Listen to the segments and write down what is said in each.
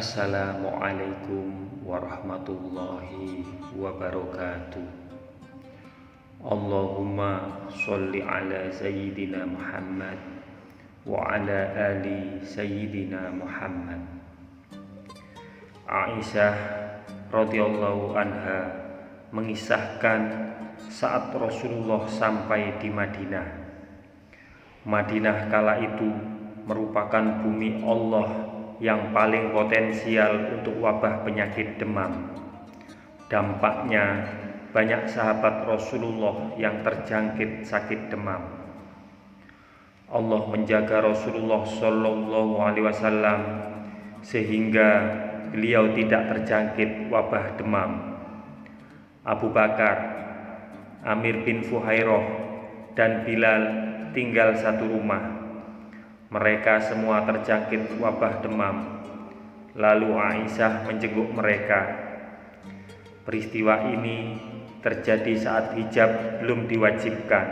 Assalamualaikum warahmatullahi wabarakatuh. Allahumma sholli ala Sayyidina Muhammad wa ala ali Sayyidina Muhammad. Aisyah radhiyallahu anha mengisahkan saat Rasulullah sampai di Madinah. Madinah kala itu merupakan bumi Allah yang paling potensial untuk wabah penyakit demam. Dampaknya banyak sahabat Rasulullah yang terjangkit sakit demam. Allah menjaga Rasulullah Shallallahu Alaihi Wasallam sehingga beliau tidak terjangkit wabah demam. Abu Bakar, Amir bin Fuhairah, dan Bilal tinggal satu rumah. Mereka semua terjangkit wabah demam. Lalu Aisyah menjenguk mereka. Peristiwa ini terjadi saat hijab belum diwajibkan.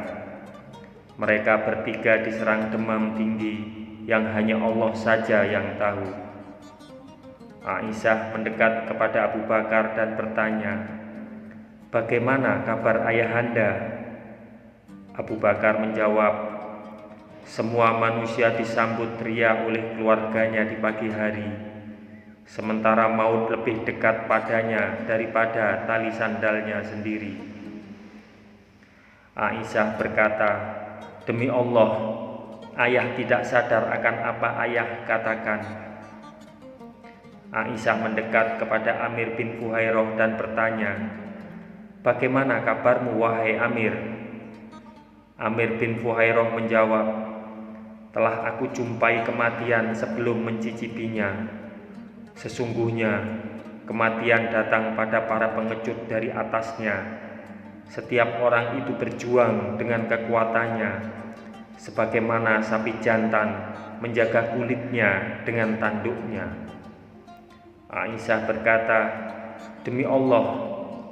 Mereka bertiga diserang demam tinggi yang hanya Allah saja yang tahu. Aisyah mendekat kepada Abu Bakar dan bertanya, "Bagaimana kabar ayahanda?" Abu Bakar menjawab, "Semua manusia disambut ria oleh keluarganya di pagi hari, sementara maut lebih dekat padanya daripada tali sandalnya sendiri." Aisyah berkata, "Demi Allah, ayah tidak sadar akan apa ayah katakan." Aisyah mendekat kepada Amir bin Fuhairah dan bertanya, "Bagaimana kabarmu wahai Amir?" Amir bin Fuhairah menjawab, "Telah aku jumpai kematian sebelum mencicipinya. Sesungguhnya kematian datang pada para pengecut dari atasnya. Setiap orang itu berjuang dengan kekuatannya, sebagaimana sapi jantan menjaga kulitnya dengan tanduknya." Aisyah berkata, "Demi Allah,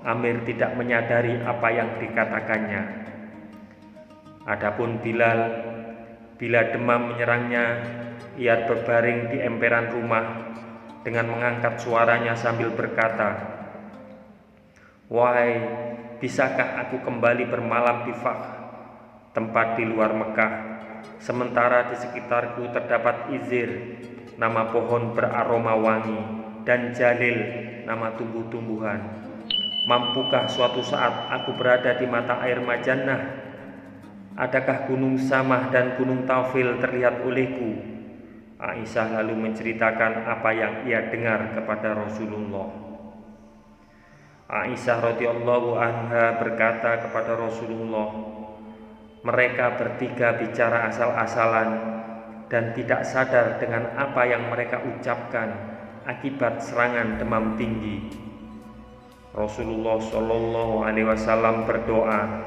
Amir tidak menyadari apa yang dikatakannya." Adapun Bilal, bila demam menyerangnya, ia berbaring di emperan rumah dengan mengangkat suaranya sambil berkata, "Wahai, bisakah aku kembali bermalam di Fah, tempat di luar Mekah, sementara di sekitarku terdapat Izir, nama pohon beraroma wangi, dan Jalil, nama tumbuh-tumbuhan. Mampukah suatu saat aku berada di mata air Majannah? Adakah gunung Samah dan gunung Taufil terlihat olehku?" Aisyah lalu menceritakan apa yang ia dengar kepada Rasulullah. Aisyah radhiyallahu anha berkata kepada Rasulullah, "Mereka bertiga bicara asal-asalan dan tidak sadar dengan apa yang mereka ucapkan akibat serangan demam tinggi." Rasulullah Shallallahu Alaihi Wasallam berdoa,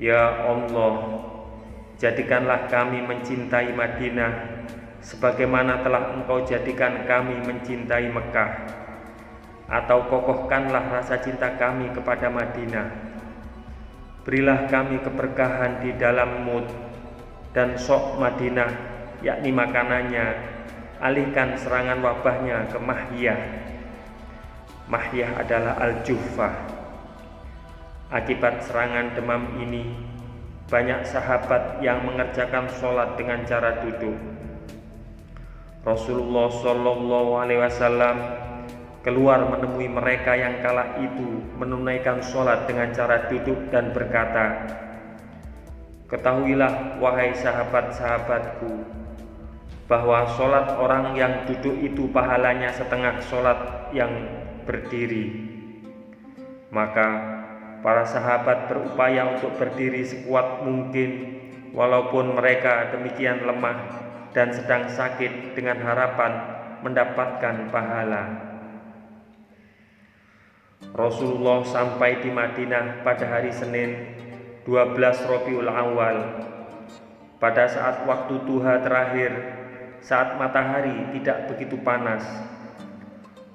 "Ya Allah, jadikanlah kami mencintai Madinah sebagaimana telah Engkau jadikan kami mencintai Mekah, atau kokohkanlah rasa cinta kami kepada Madinah. Berilah kami keberkahan di dalam mud dan sok Madinah, yakni makanannya. Alihkan serangan wabahnya ke Mahyah." Mahyah adalah Al-Juhfah. Akibat serangan demam ini, banyak sahabat yang mengerjakan sholat dengan cara duduk. Rasulullah Shallallahu Alaihi Wasallam keluar menemui mereka yang kala itu menunaikan sholat dengan cara duduk dan berkata, "Ketahuilah wahai sahabat-sahabatku, bahwa sholat orang yang duduk itu pahalanya setengah sholat yang berdiri." Maka para sahabat berupaya untuk berdiri sekuat mungkin, walaupun mereka demikian lemah dan sedang sakit, dengan harapan mendapatkan pahala. Rasulullah sampai di Madinah pada hari Senin 12 Rabiul Awal. Pada saat waktu duha terakhir, saat matahari tidak begitu panas,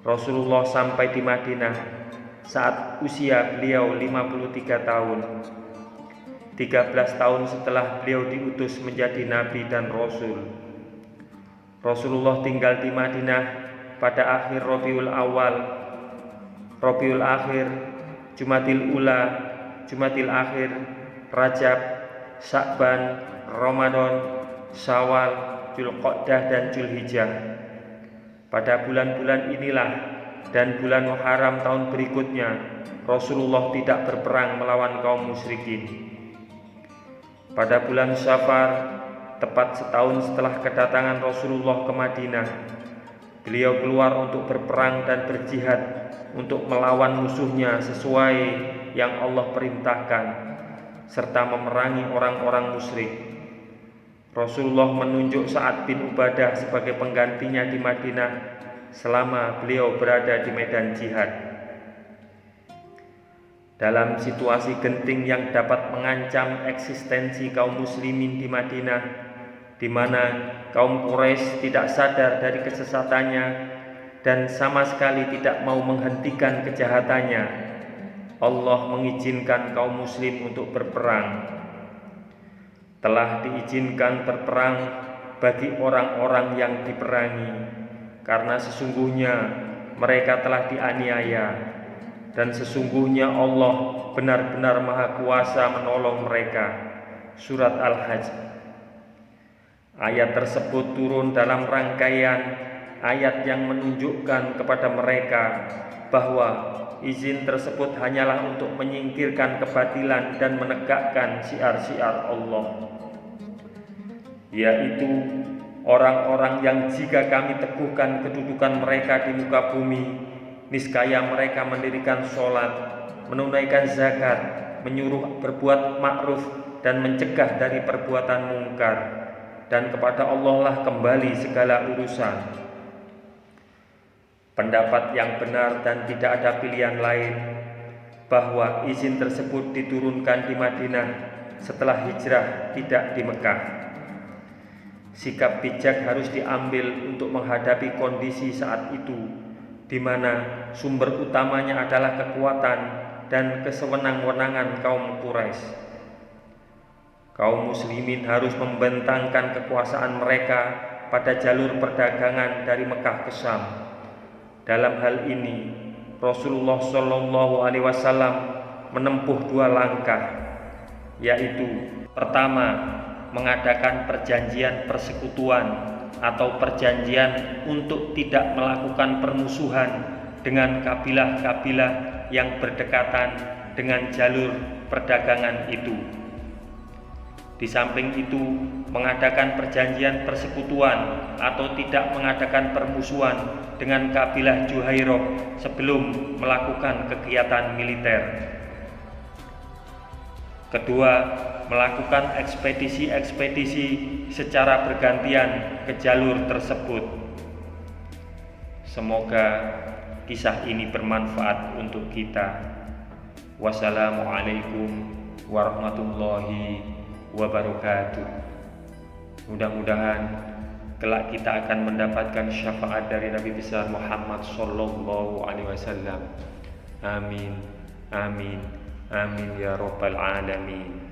Rasulullah sampai di Madinah saat usia beliau 53 tahun. 13 tahun setelah beliau diutus menjadi nabi dan rasul. Rasulullah tinggal di Madinah pada akhir Rabiul Awal, Rabiul Akhir, Jumadil Ula, Jumadil Akhir, Rajab, Sya'ban, Ramadan, Syawal, Dzulqa'dah dan Dzulhijjah. Pada bulan-bulan inilah dan bulan Muharram tahun berikutnya Rasulullah tidak berperang melawan kaum musyrikin. Pada bulan Syafar, tepat setahun setelah kedatangan Rasulullah ke Madinah, beliau keluar untuk berperang dan berjihad untuk melawan musuhnya sesuai yang Allah perintahkan, serta memerangi orang-orang musyrik. Rasulullah menunjuk Sa'ad bin Ubadah sebagai penggantinya di Madinah selama beliau berada di medan jihad. Dalam situasi genting yang dapat mengancam eksistensi kaum muslimin di Madinah, di mana kaum Quraisy tidak sadar dari kesesatannya dan sama sekali tidak mau menghentikan kejahatannya, Allah mengizinkan kaum muslim untuk berperang. Telah diizinkan berperang bagi orang-orang yang diperangi, karena sesungguhnya mereka telah dianiaya, dan sesungguhnya Allah benar-benar Maha Kuasa menolong mereka. Surat Al-Hajj. Ayat tersebut turun dalam rangkaian ayat yang menunjukkan kepada mereka bahwa izin tersebut hanyalah untuk menyingkirkan kebatilan dan menegakkan syiar-syiar Allah, yaitu orang-orang yang jika kami teguhkan kedudukan mereka di muka bumi, niscaya mereka mendirikan sholat, menunaikan zakat, menyuruh berbuat ma'ruf dan mencegah dari perbuatan mungkar, dan kepada Allah lah kembali segala urusan. Pendapat yang benar dan tidak ada pilihan lain bahwa izin tersebut diturunkan di Madinah setelah hijrah, tidak di Mekah. Sikap bijak harus diambil untuk menghadapi kondisi saat itu, di mana sumber utamanya adalah kekuatan dan kesewenang-wenangan kaum Quraisy. Kaum muslimin harus membentangkan kekuasaan mereka pada jalur perdagangan dari Mekah ke Syam. Dalam hal ini, Rasulullah SAW menempuh dua langkah, yaitu pertama, mengadakan perjanjian persekutuan atau perjanjian untuk tidak melakukan permusuhan dengan kabilah-kabilah yang berdekatan dengan jalur perdagangan itu. Di samping itu, mengadakan perjanjian persekutuan atau tidak mengadakan permusuhan dengan kabilah Juhairah sebelum melakukan kegiatan militer. Kedua, melakukan ekspedisi-ekspedisi secara bergantian ke jalur tersebut. Semoga kisah ini bermanfaat untuk kita. Wassalamualaikum warahmatullahi wabarakatuh. Mudah-mudahan kelak kita akan mendapatkan syafaat dari Nabi besar Muhammad sallallahu alaihi wasallam. Amin, amin, amin ya rabbal alamin.